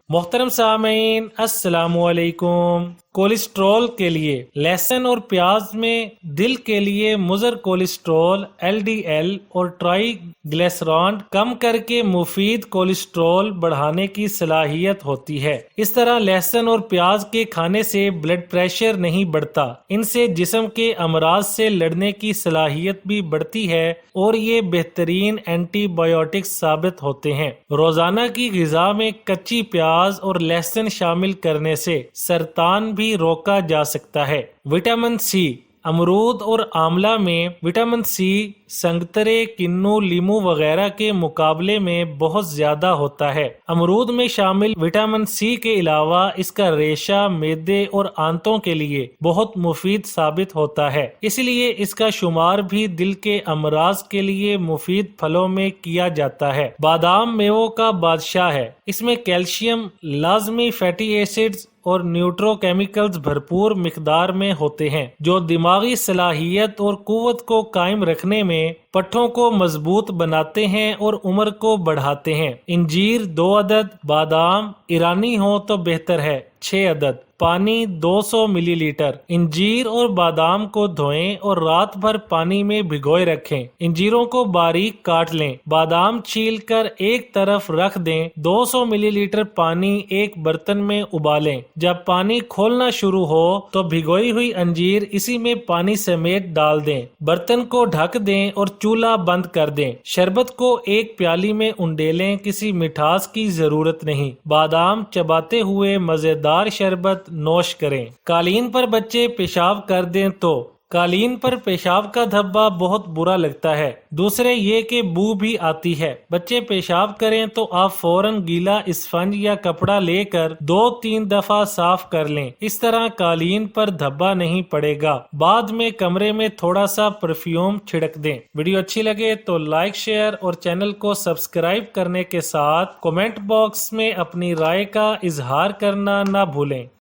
मोहतरम सामीन अस्सलाम वालेकुम। कोलेस्ट्रॉल के लिए लहसुन और प्याज में दिल के लिए मुज़र कोलेस्ट्रॉल LDL और ट्राइग्लिसराइड कम करके मुफीद कोलेस्ट्रॉल बढ़ाने की सलाहियत होती है। इस तरह लहसुन और प्याज के खाने से ब्लड प्रेशर नहीं बढ़ता, इनसे जिस्म के अमराज से लड़ने की सलाहियत भी बढ़ती है और ये बेहतरीन एंटीबायोटिक्स साबित होते हैं। रोजाना की ग़िज़ा में कच्ची प्याज और लहसुन शामिल करने से सरतान भी रोका जा सकता है। विटामिन सी अमरूद और आंवला में विटामिन सी संगतरे, किन्नू, लीमू वगैरह के मुकाबले में बहुत ज्यादा होता है। अमरूद में शामिल विटामिन सी के अलावा इसका रेशा मैदे और आंतों के लिए बहुत मुफीद साबित होता है, इसलिए इसका शुमार भी दिल के अमराज के लिए मुफीद फलों में किया जाता है। बादाम मेवों का बादशाह है, इसमें कैल्शियम, लाजमी फैटी एसिड्स और न्यूट्रोकेमिकल्स भरपूर मिकदार में होते हैं, जो दिमागी सलाहियत और कुव्वत को कायम रखने में पट्ठों को मजबूत बनाते हैं और उम्र को बढ़ाते हैं। इंजीर 2 अदद, बादाम ईरानी हो तो बेहतर है 6 अदद, पानी 200 मिलीलीटर। इंजीर और बादाम को धोएं और रात भर पानी में भिगोए रखें। इंजीरों को बारीक काट लें, बादाम छीलकर एक तरफ रख दें। 200 मिलीलीटर पानी एक बर्तन में उबालें। जब पानी खोलना शुरू हो तो भिगोई हुई अंजीर इसी में पानी समेत डाल दें। बर्तन को ढक दें और चूल्हा बंद कर दें। शरबत को एक प्याली में उंडेलें, किसी मिठास की जरूरत नहीं। बादाम चबाते हुए मजेदार शरबत नोश करें। कालीन पर बच्चे पेशाब कर दें तो कालीन पर पेशाब का धब्बा बहुत बुरा लगता है। दूसरे ये कि बू भी आती है। बच्चे पेशाब करें तो आप फौरन गीला स्पंज या कपड़ा लेकर 2-3 दफा साफ कर लें। इस तरह कालीन पर धब्बा नहीं पड़ेगा। बाद में कमरे में थोड़ा सा परफ्यूम छिड़क दें। वीडियो अच्छी लगे तो लाइक, शेयर और चैनल को सब्सक्राइब करने के साथ कमेंट बॉक्स में अपनी राय का इजहार करना ना भूलें।